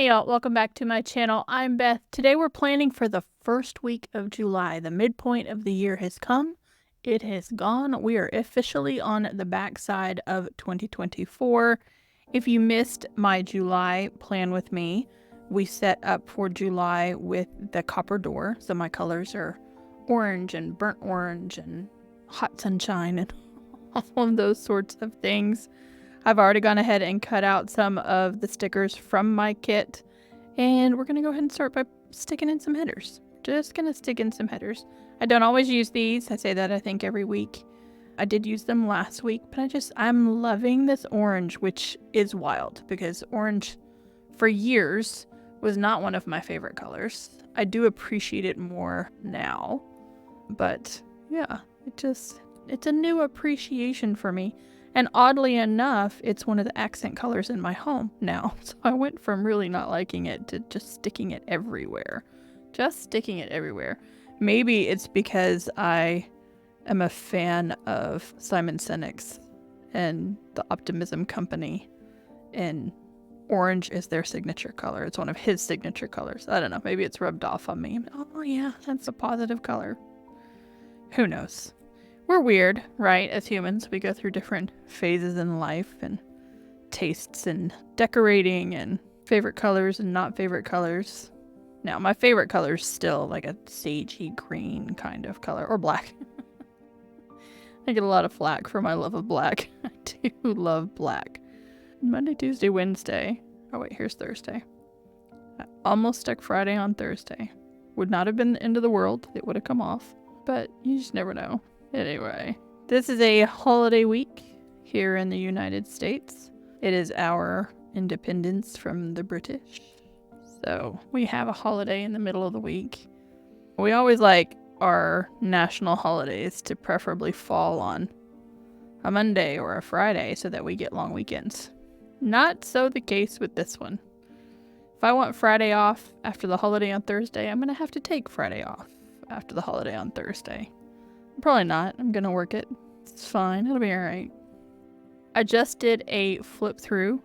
Hey y'all, welcome back to my channel. I'm Beth. Today we're planning for the first week of July. The midpoint of the year has come. It has gone. We are officially on the backside of 2024. If you missed my July plan with me, we set up for July with the copper door. So my colors are orange and burnt orange and hot sunshine and all of those sorts of things. I've already gone ahead and cut out some of the stickers from my kit, and we're going to go ahead and start by sticking in some headers. Just going to stick in some headers. I don't always use these. I say that I think every week. I did use them last week, but I'm loving this orange, which is wild because orange for years was not one of my favorite colors. I do appreciate it more now, but yeah, it's a new appreciation for me. And oddly enough, it's one of the accent colors in my home now. So I went from really not liking it to just sticking it everywhere. Just sticking it everywhere. Maybe it's because I am a fan of Simon Sinek's and the Optimism Company. And orange is their signature color. It's one of his signature colors. I don't know. Maybe it's rubbed off on me. Oh yeah, that's a positive color. Who knows? We're weird, right? As humans, we go through different phases in life and tastes and decorating and favorite colors and not favorite colors. Now, my favorite color is still like a sagey green kind of color, or black. I get a lot of flack for my love of black. I do love black. Monday, Tuesday, Wednesday. Oh wait, here's Thursday. I almost stuck Friday on Thursday. Would not have been the end of the world. It would have come off. But you just never know. Anyway, this is a holiday week here in the United States. It is our independence from the British. So we have a holiday in the middle of the week. We always like our national holidays to preferably fall on a Monday or a Friday so that we get long weekends. Not so the case with this one. If I want Friday off after the holiday on Thursday, I'm going to have to take Friday off after the holiday on Thursday. Probably not. I'm gonna work it. It's fine. It'll be alright. I just did a flip through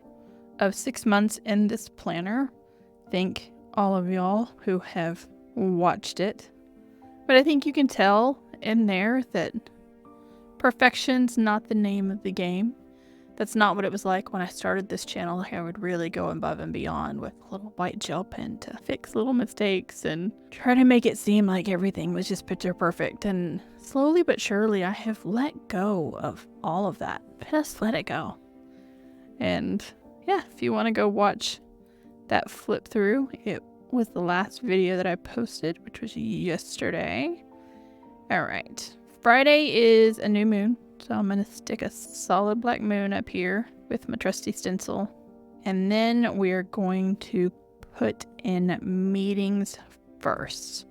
of 6 months in this planner. Thank all of y'all who have watched it. But I think you can tell in there that perfection's not the name of the game. That's not what it was like when I started this channel. Like I would really go above and beyond with a little white gel pen to fix little mistakes and try to make it seem like everything was just picture perfect. And slowly but surely I have let go of all of that. Just let it go. And yeah, if you want to go watch that flip through, it was the last video that I posted, which was yesterday. All right. Friday is a new moon. So I'm going to stick a solid black moon up here with my trusty stencil. And then we're going to put in meetings first.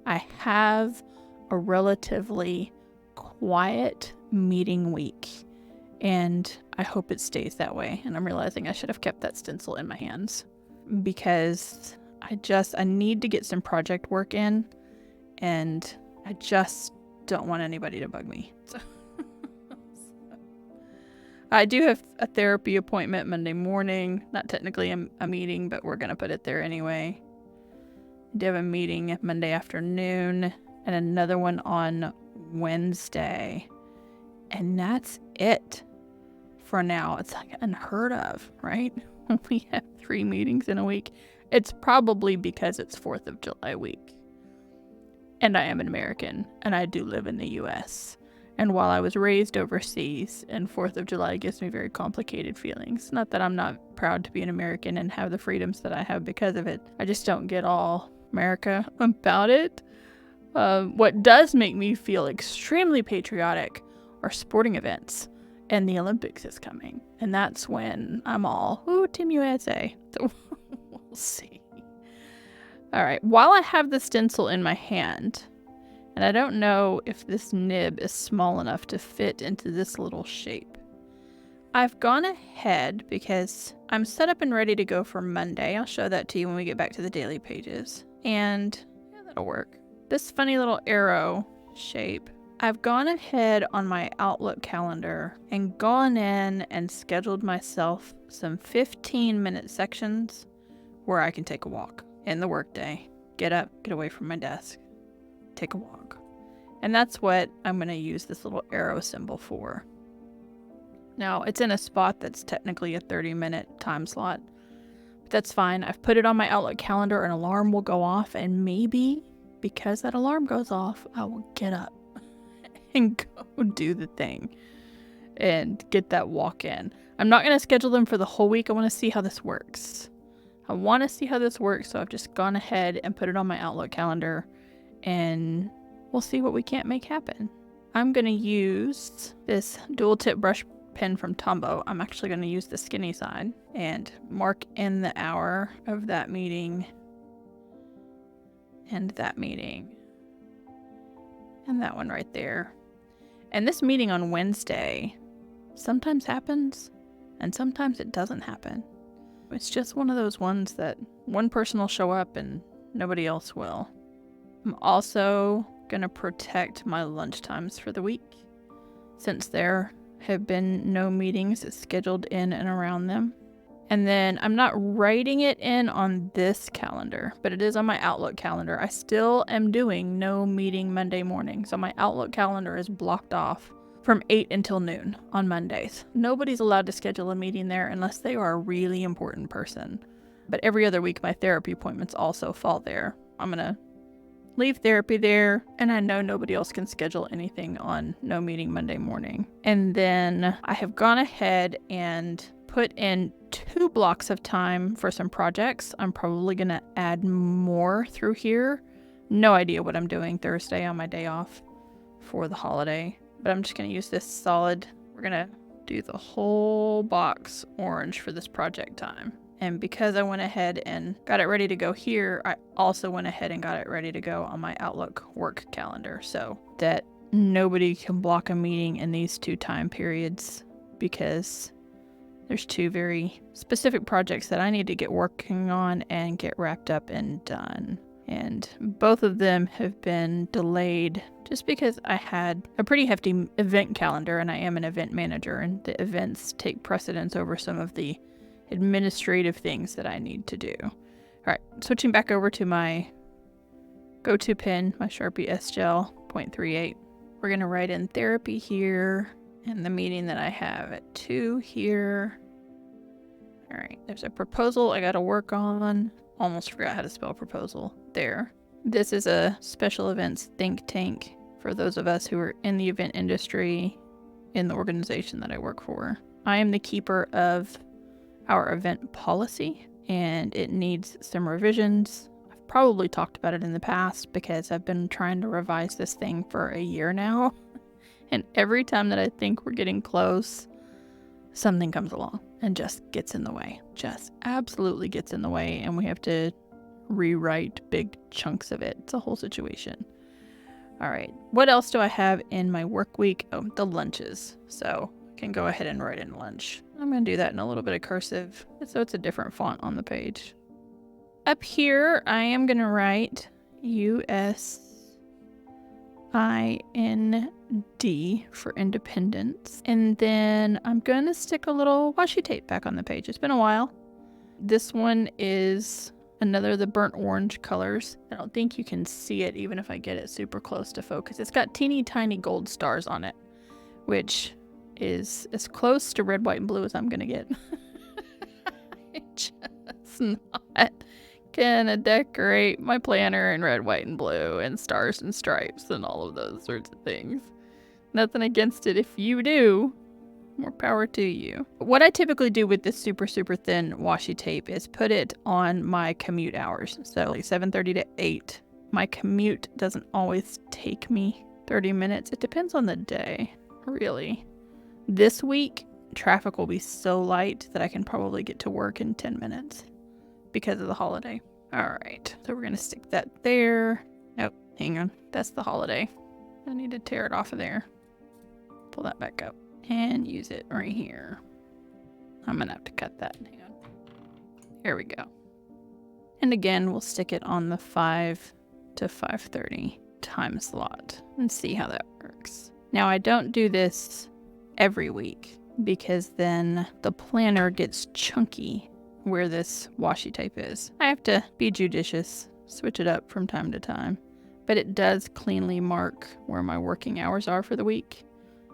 I have a relatively quiet meeting week. And I hope it stays that way. And I'm realizing I should have kept that stencil in my hands. Because I need to get some project work in. And I just don't want anybody to bug me. So. I do have a therapy appointment Monday morning. Not technically a meeting, but we're going to put it there anyway. I do have a meeting Monday afternoon and another one on Wednesday. And that's it for now. It's like unheard of, right? We have 3 meetings in a week. It's probably because it's 4th of July week. And I am an American, and I do live in the US. And while I was raised overseas, and 4th of July gives me very complicated feelings. Not that I'm not proud to be an American and have the freedoms that I have because of it. I just don't get all America about it. What does make me feel extremely patriotic are sporting events. And the Olympics is coming. And that's when I'm all, ooh, Team USA. So we'll see. All right, while I have the stencil in my hand, and I don't know if this nib is small enough to fit into this little shape. I've gone ahead because I'm set up and ready to go for Monday. I'll show that to you when we get back to the daily pages. And yeah, that'll work. This funny little arrow shape. I've gone ahead on my Outlook calendar and gone in and scheduled myself some 15-minute sections where I can take a walk in the workday, get up, get away from my desk, take a walk. And that's what I'm going to use this little arrow symbol for. Now, it's in a spot that's technically a 30-minute time slot. But that's fine. I've put it on my Outlook calendar. An alarm will go off, and maybe because that alarm goes off, I will get up and go do the thing and get that walk in. I'm not going to schedule them for the whole week. I want to see how this works. So I've just gone ahead and put it on my Outlook calendar, and we'll see what we can't make happen. I'm going to use this dual tip brush pen from Tombow. I'm actually going to use the skinny side and mark in the hour of that meeting and that meeting and that one right there. And this meeting on Wednesday sometimes happens and sometimes it doesn't happen. It's just one of those ones that one person will show up and nobody else will. I'm also going to protect my lunch times for the week, since there have been no meetings scheduled in and around them. And then I'm not writing it in on this calendar, but it is on my Outlook calendar. I still am doing no meeting Monday morning. So my Outlook calendar is blocked off from 8 until noon on Mondays. Nobody's allowed to schedule a meeting there unless they are a really important person. But every other week, my therapy appointments also fall there. I'm going to leave therapy there, and I know nobody else can schedule anything on no meeting Monday morning. And then I have gone ahead and put in 2 blocks of time for some projects. I'm probably going to add more through here. No idea what I'm doing Thursday on my day off for the holiday, but I'm just going to use this solid. We're going to do the whole box orange for this project time. And because I went ahead and got it ready to go here, I also went ahead and got it ready to go on my Outlook work calendar so that nobody can block a meeting in these 2 time periods, because there's 2 very specific projects that I need to get working on and get wrapped up and done. And both of them have been delayed just because I had a pretty hefty event calendar, and I am an event manager, and the events take precedence over some of the administrative things that I need to do. All right, switching back over to my go-to pen, my Sharpie S-Gel 0.38. We're going to write in therapy here and the meeting that I have at 2 here. All right, there's a proposal I got to work on. Almost forgot how to spell proposal there. This is a special events think tank for those of us who are in the event industry in the organization that I work for. I am the keeper of our event policy, and it needs some revisions. I've probably talked about it in the past because I've been trying to revise this thing for a year now. And every time that I think we're getting close, something comes along and just gets in the way. Just absolutely gets in the way, and we have to rewrite big chunks of it. It's a whole situation. All right, what else do I have in my work week? Oh, the lunches. So can go ahead and write in lunch. I'm going to do that in a little bit of cursive, so it's a different font on the page. Up here, I am going to write USIND for independence. And then I'm going to stick a little washi tape back on the page. It's been a while. This one is another of the burnt orange colors. I don't think you can see it even if I get it super close to focus. It's got teeny tiny gold stars on it, which is as close to red, white, and blue as I'm gonna get. I just not gonna decorate my planner in red, white, and blue and stars and stripes and all of those sorts of things. Nothing against it if you do. More power to you. What I typically do with this super thin washi tape is put it on my commute hours. So like 7:30 to 8. My commute doesn't always take me 30 minutes. It depends on the day, really. This week, traffic will be so light that I can probably get to work in 10 minutes because of the holiday. All right, so we're going to stick that there. Oh, hang on. That's the holiday. I need to tear it off of there. Pull that back up and use it right here. I'm going to have to cut that. Hang on. There we go. And again, we'll stick it on the 5 to 5:30 time slot and see how that works. Now, I don't do this every week because then the planner gets chunky where this washi tape is. I have to be judicious, switch it up from time to time. But it does cleanly mark where my working hours are for the week.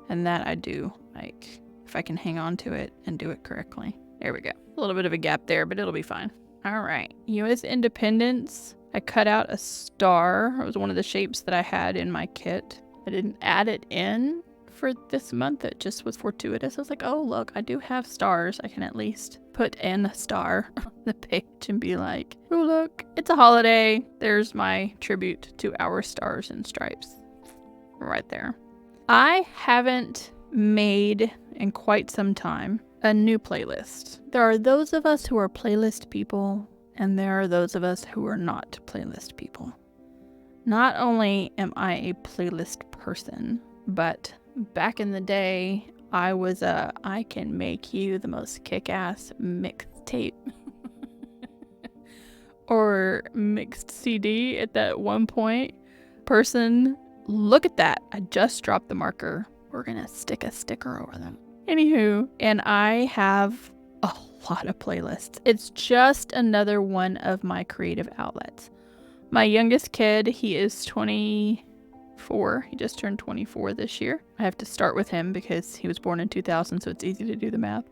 And that I do like if I can hang on to it and do it correctly. There we go. A little bit of a gap there, but it'll be fine. All right. U.S. Independence. I cut out a star. It was one of the shapes that I had in my kit. I didn't add it in for this month. It just was fortuitous. I was like, oh, look, I do have stars. I can at least put in a star on the page and be like, oh, look, it's a holiday. There's my tribute to our stars and stripes right there. I haven't made in quite some time a new playlist. There are those of us who are playlist people, and there are those of us who are not playlist people. Not only am I a playlist person, but back in the day, I was I can make you the most kick-ass mixtape or mixed CD at that one point person. Look at that. I just dropped the marker. We're going to stick a sticker over them. Anywho, and I have a lot of playlists. It's just another one of my creative outlets. My youngest kid, he is 24. He just turned 24 this year. I have to start with him because he was born in 2000, so it's easy to do the math.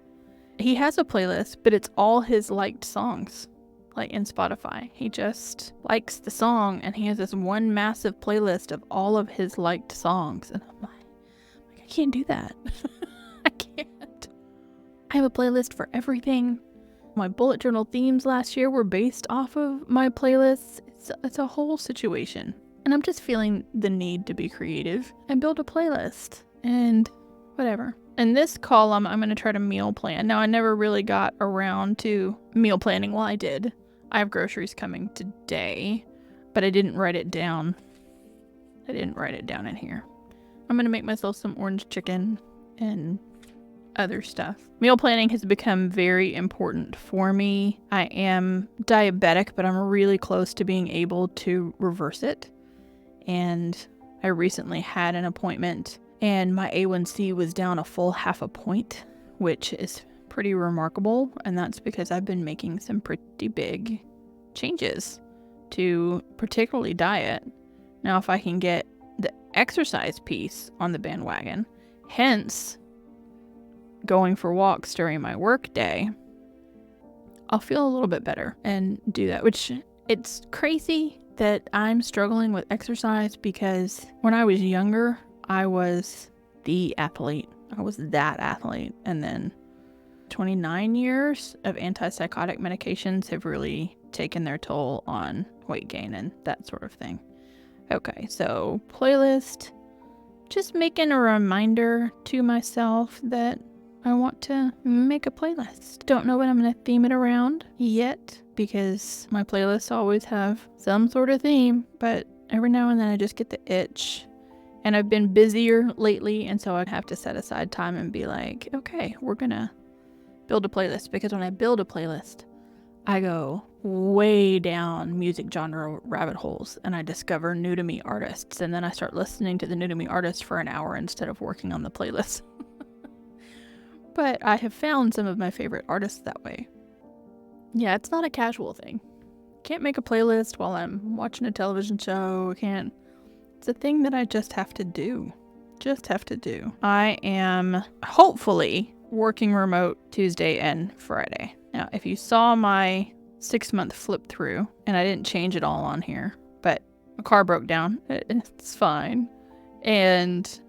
He has a playlist, but it's all his liked songs, like in Spotify. He just likes the song, and he has this one massive playlist of all of his liked songs. And I'm like I can't do that. I can't. I have a playlist for everything. My bullet journal themes last year were based off of my playlists. It's a whole situation. And I'm just feeling the need to be creative and build a playlist and whatever. In this column, I'm going to try to meal plan. Now, I never really got around to meal planning. Well, I did. I have groceries coming today, but I didn't write it down. I didn't write it down in here. I'm going to make myself some orange chicken and other stuff. Meal planning has become very important for me. I am diabetic, but I'm really close to being able to reverse it. And I recently had an appointment and my A1C was down a full 0.5 point, which is pretty remarkable. And that's because I've been making some pretty big changes to particularly diet. Now, if I can get the exercise piece on the bandwagon, hence going for walks during my work day, I'll feel a little bit better and do that, which it's crazy that I'm struggling with exercise because when I was younger, I was the athlete. I was that athlete. And then 29 years of antipsychotic medications have really taken their toll on weight gain and that sort of thing. Okay, so playlist, just making a reminder to myself that I want to make a playlist. Don't know what I'm going to theme it around yet because my playlists always have some sort of theme, but every now and then I just get the itch. And I've been busier lately, and so I'd have to set aside time and be like, okay, we're going to build a playlist. Because when I build a playlist, I go way down music genre rabbit holes and I discover new to me artists. And then I start listening to the new to me artists for an hour instead of working on the playlist. But I have found some of my favorite artists that way. Yeah, it's not a casual thing. Can't make a playlist while I'm watching a television show. Can't. It's a thing that I just have to do. I am hopefully working remote Tuesday and Friday. Now, if you saw my 6-month flip through, and I didn't change it all on here, but my car broke down. It's fine. And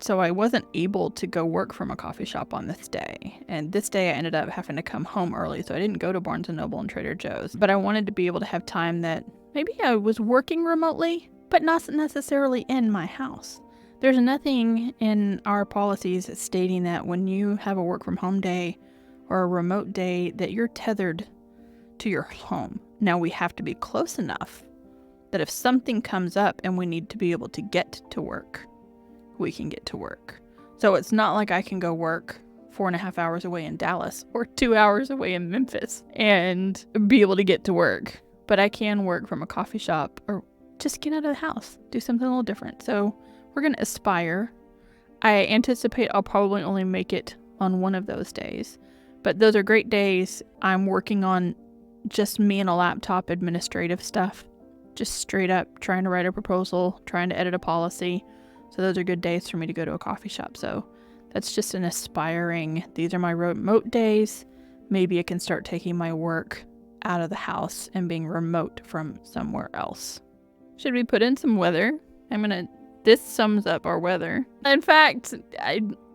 so I wasn't able to go work from a coffee shop on this day. And this day I ended up having to come home early, so I didn't go to Barnes & Noble and Trader Joe's. But I wanted to be able to have time that maybe I was working remotely, but not necessarily in my house. There's nothing in our policies stating that when you have a work from home day or a remote day that you're tethered to your home. Now, we have to be close enough that if something comes up and we need to be able to get to work, we can get to work. So it's not like I can go work 4.5 hours away in Dallas or 2 hours away in Memphis and be able to get to work. But I can work from a coffee shop or just get out of the house, do something a little different. So we're going to aspire. I anticipate I'll probably only make it on one of those days. But those are great days. I'm working on just me and a laptop administrative stuff. Just straight up trying to write a proposal, trying to edit a policy. So those are good days for me to go to a coffee shop. So that's just an aspiring, these are my remote days. Maybe I can start taking my work out of the house and being remote from somewhere else. Should we put in some weather? This sums up our weather. In fact,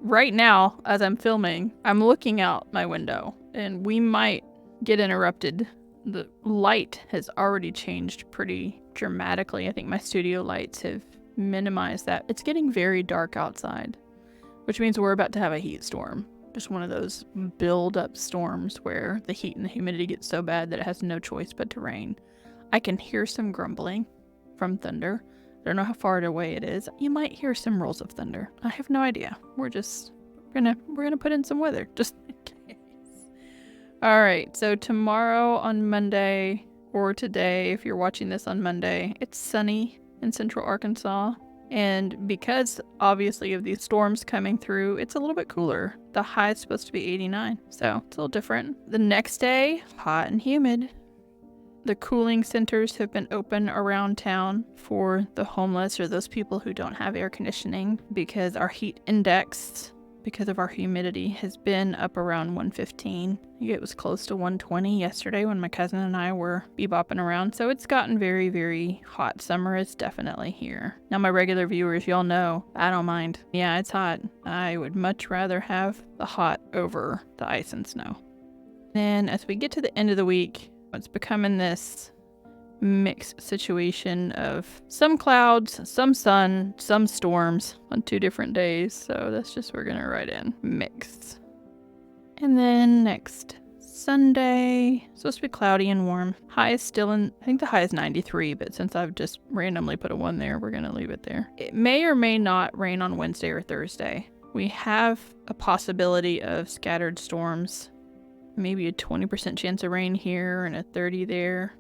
right now, as I'm filming, I'm looking out my window and we might get interrupted. The light has already changed pretty dramatically. I think my studio lights have minimized that. It's getting very dark outside, which means we're about to have a heat storm. Just one of those build-up storms where the heat and the humidity get so bad that it has no choice but to rain. I can hear some grumbling from thunder. I don't know how far away it is. You might hear some rolls of thunder. I have no idea. We're gonna put in some weather just in case. All right, so tomorrow on Monday, or today if you're watching this on Monday, it's sunny in central Arkansas. And because obviously of these storms coming through, it's a little bit cooler. The high is supposed to be 89, so it's a little different. The next day, hot and humid. The cooling centers have been open around town for the homeless or those people who don't have air conditioning because our heat index, because of our humidity, has been up around 115. I think it was close to 120 yesterday when my cousin and I were bebopping around. So it's gotten very, very hot. Summer is definitely here. Now my regular viewers, y'all know, I don't mind. Yeah, it's hot. I would much rather have the hot over the ice and snow. Then as we get to the end of the week, it's becoming this mixed situation of some clouds, some sun, some storms on 2 different days. So that's just, we're gonna write in mixed. And then next Sunday, supposed to be cloudy and warm. High is still I think the high is 93, but since I've just randomly put a 1 there, we're gonna leave it there. It may or may not rain on Wednesday or Thursday. We have a possibility of scattered storms. Maybe a 20% chance of rain here and a 30 there.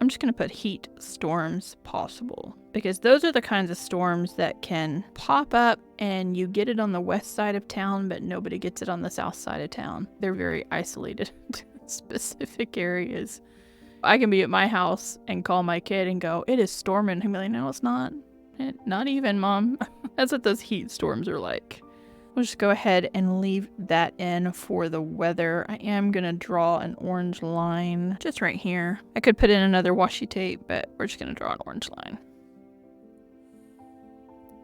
I'm just going to put heat storms possible because those are the kinds of storms that can pop up and you get it on the west side of town, but nobody gets it on the south side of town. They're very isolated to specific areas. I can be at my house and call my kid and go, it is storming. He'll be like, no, it's not. Not even, Mom. That's what those heat storms are like. We'll just go ahead and leave that in for the weather. I am going to draw an orange line just right here. I could put in another washi tape, but we're just going to draw an orange line.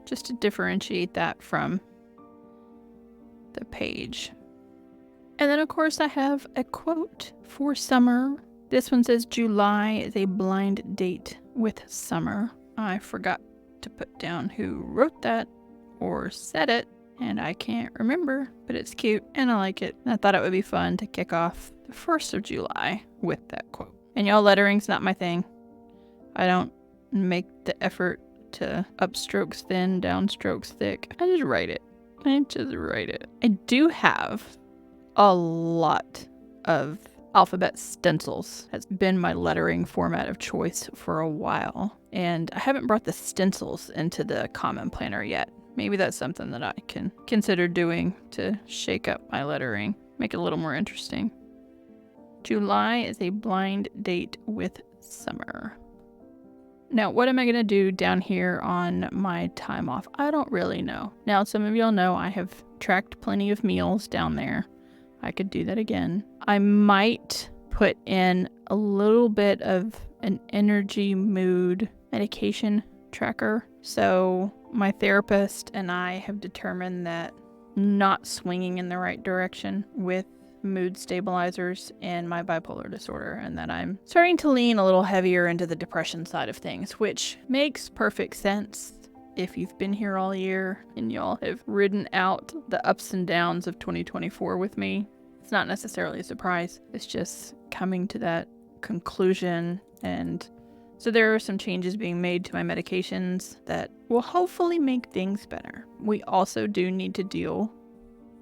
Just to differentiate that from the page. And then of course I have a quote for summer. This one says, July is a blind date with summer. I forgot to put down who wrote that or said it. And I can't remember, but it's cute and I like it. And I thought it would be fun to kick off the 1st of July with that quote. And y'all, lettering's not my thing. I don't make the effort to upstrokes thin, downstrokes thick. I just write it. I do have a lot of alphabet stencils. Has been my lettering format of choice for a while. And I haven't brought the stencils into the Common Planner yet. Maybe that's something that I can consider doing to shake up my lettering, make it a little more interesting. July is a blind date with summer. Now, what am I going to do down here on my time off? I don't really know. Now, some of y'all know I have tracked plenty of meals down there. I could do that again. I might put in a little bit of an energy mood medication tracker. So my therapist and I have determined that not swinging in the right direction with mood stabilizers and my bipolar disorder, and that I'm starting to lean a little heavier into the depression side of things, which makes perfect sense if you've been here all year and y'all have ridden out the ups and downs of 2024 with me. It's not necessarily a surprise. It's just coming to that conclusion. And so there are some changes being made to my medications that will hopefully make things better. We also do need to deal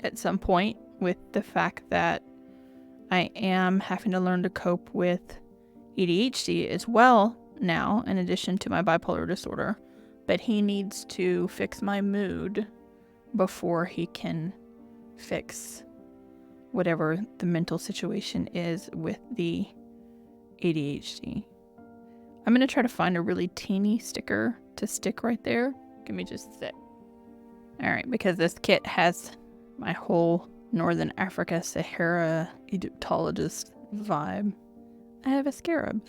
at some point with the fact that I am having to learn to cope with ADHD as well now, in addition to my bipolar disorder. But he needs to fix my mood before he can fix whatever the mental situation is with the ADHD. I'm going to try to find a really teeny sticker to stick right there. Give me just a sec. All right, because this kit has my whole Northern Africa Sahara Egyptologist vibe. I have a scarab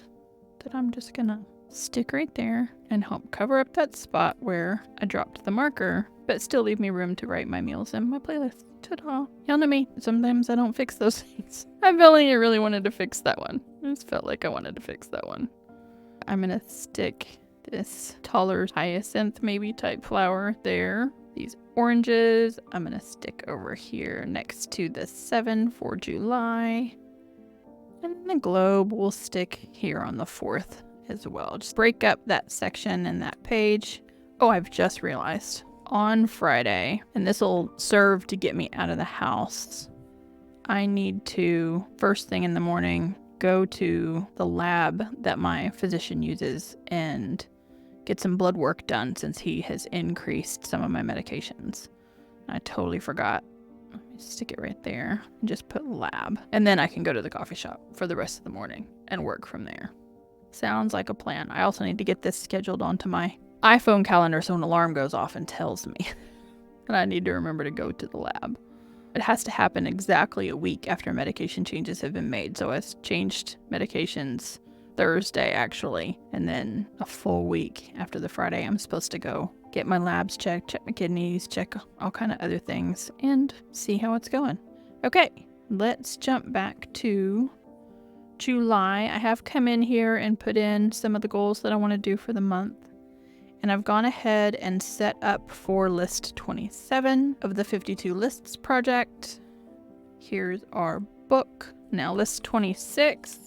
that I'm just going to stick right there and help cover up that spot where I dropped the marker, but still leave me room to write my meals in my playlist. Ta-da. Y'all know me. Sometimes I don't fix those things. I really wanted to fix that one. I just felt like I wanted to fix that one. I'm going to stick this taller hyacinth maybe type flower there. These oranges I'm going to stick over here next to the 7 for July. And the globe will stick here on the 4th as well. Just break up that section and that page. Oh, I've just realized on Friday, and this will serve to get me out of the house, I need to, first thing in the morning, go to the lab that my physician uses and get some blood work done since he has increased some of my medications. I totally forgot. Let me stick it right there and just put lab. And then I can go to the coffee shop for the rest of the morning and work from there. Sounds like a plan. I also need to get this scheduled onto my iPhone calendar so an alarm goes off and tells me. And I need to remember to go to the lab. It has to happen exactly a week after medication changes have been made. So I changed medications Thursday actually, and then a full week after the Friday I'm supposed to go get my labs checked, check my kidneys, check all kind of other things, and see how it's going. Okay, let's jump back to July. I have come in here and put in some of the goals that I want to do for the month. And I've gone ahead and set up for list 27 of the 52 lists project. Here's our book. Now list 26.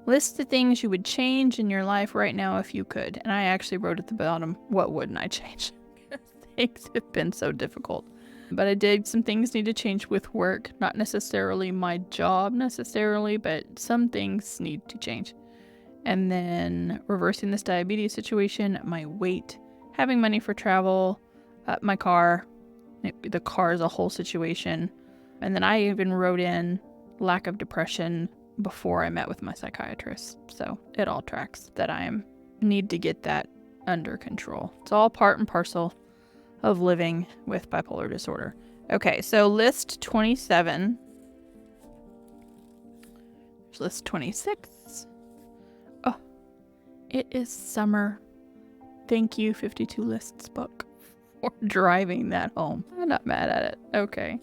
List the things you would change in your life right now if you could. And I actually wrote at the bottom, what wouldn't I change? Things have been so difficult. But I did, some things need to change with work. Not necessarily my job necessarily, but some things need to change. And then reversing this diabetes situation, my weight, having money for travel, my car. The car is a whole situation. And then I even wrote in lack of depression before I met with my psychiatrist. So it all tracks that I need to get that under control. It's all part and parcel of living with bipolar disorder. Okay, so list 27. There's list 26. Oh, it is summer. Thank you, 52 Lists book, for driving that home. I'm not mad at it. Okay.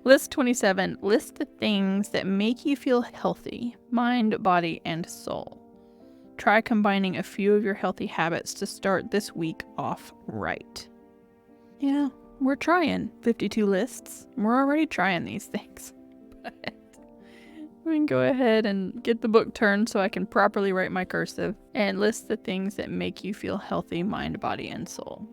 List 27. List the things that make you feel healthy, mind, body, and soul. Try combining a few of your healthy habits to start this week off right. Yeah, we're trying 52 lists. We're already trying these things. But we can go ahead and get the book turned so I can properly write my cursive and list the things that make you feel healthy, mind, body, and soul.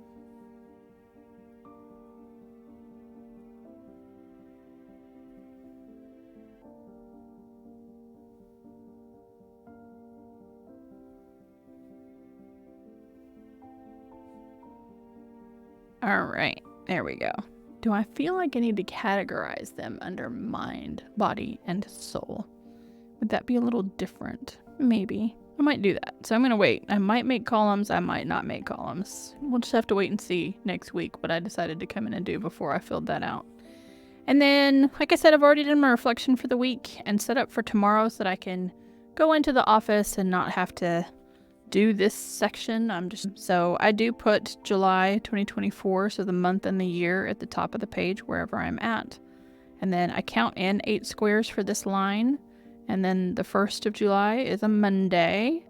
All right, there we go. Do I feel like I need to categorize them under mind, body, and soul? Would that be a little different? Maybe. I might do that. So I'm going to wait. I might make columns. I might not make columns. We'll just have to wait and see next week what I decided to come in and do before I filled that out. And then, like I said, I've already done my reflection for the week and set up for tomorrow so that I can go into the office and not have to do this section. So I do put July 2024, so the month and the year at the top of the page wherever I'm at. And then I count in 8 squares for this line. And then the 1st of July is a Monday.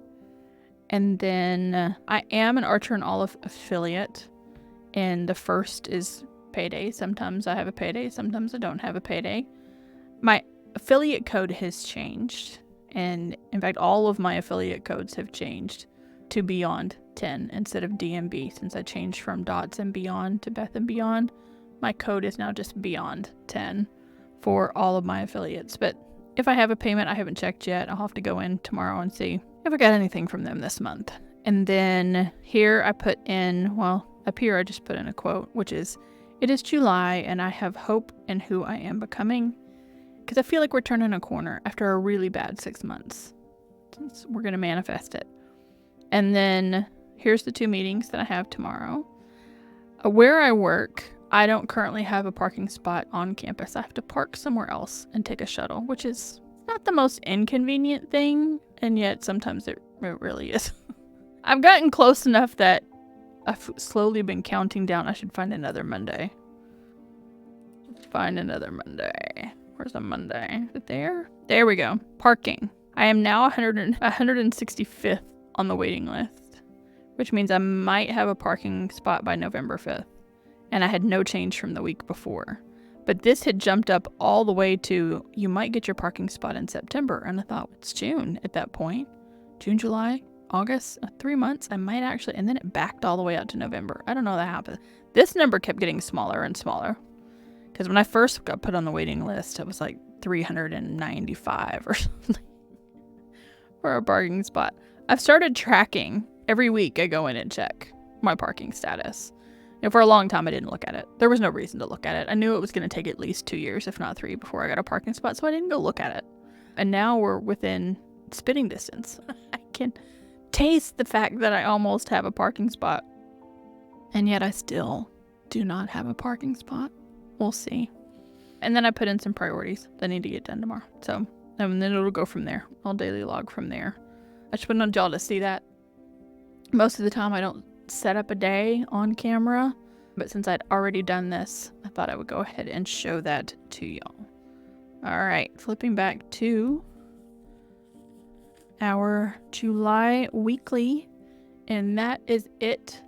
And then I am an Archer and Olive affiliate. And the 1st is payday. Sometimes I have a payday, sometimes I don't have a payday. My affiliate code has changed. And in fact, all of my affiliate codes have changed to Beyond 10 instead of DMB. Since I changed from Dots and Beyond to Beth and Beyond, my code is now just Beyond 10 for all of my affiliates. But if I have a payment, I haven't checked yet. I'll have to go in tomorrow and see if I got anything from them this month. And then here I put in, well, up here I just put in a quote, which is, It is July, and I have hope in who I am becoming, because I feel like we're turning a corner after a really bad 6 months. We're going to manifest it. And then here's the 2 meetings that I have tomorrow. Where I work, I don't currently have a parking spot on campus. I have to park somewhere else and take a shuttle, which is not the most inconvenient thing, and yet sometimes it really is. I've gotten close enough that I've slowly been counting down. I should find another Monday. Where's a Monday? Is it there? There we go. Parking. I am now 165th on the waiting list, which means I might have a parking spot by November 5th. And I had no change from the week before. But this had jumped up all the way to, you might get your parking spot in September. And I thought, it's June at that point. June, July, August, 3 months. I might actually, and then it backed all the way out to November. I don't know that happened. This number kept getting smaller and smaller. Because when I first got put on the waiting list, it was like 395 or something for a parking spot. I've started tracking. Every week I go in and check my parking status. And for a long time I didn't look at it. There was no reason to look at it. I knew it was going to take at least 2 years, if not 3, before I got a parking spot, so I didn't go look at it. And now we're within spitting distance. I can taste the fact that I almost have a parking spot. And yet I still do not have a parking spot. We'll see. And then I put in some priorities that need to get done tomorrow. So, and then it'll go from there. I'll daily log from there. I just wanted y'all to see that. Most of the time I don't set up a day on camera, but since I'd already done this, I thought I would go ahead and show that to y'all. All right, flipping back to our July weekly, and that is it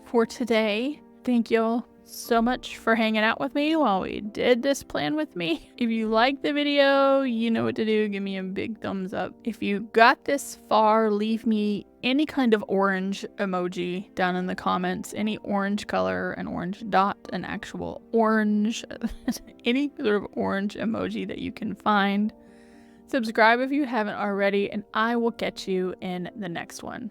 for today. Thank y'all so much for hanging out with me while we did this plan with me. If you liked the video, you know what to do. Give me a big thumbs up. If you got this far, leave me any kind of orange emoji down in the comments. Any orange color, an orange dot, an actual orange, any sort of orange emoji that you can find. Subscribe if you haven't already, and I will catch you in the next one.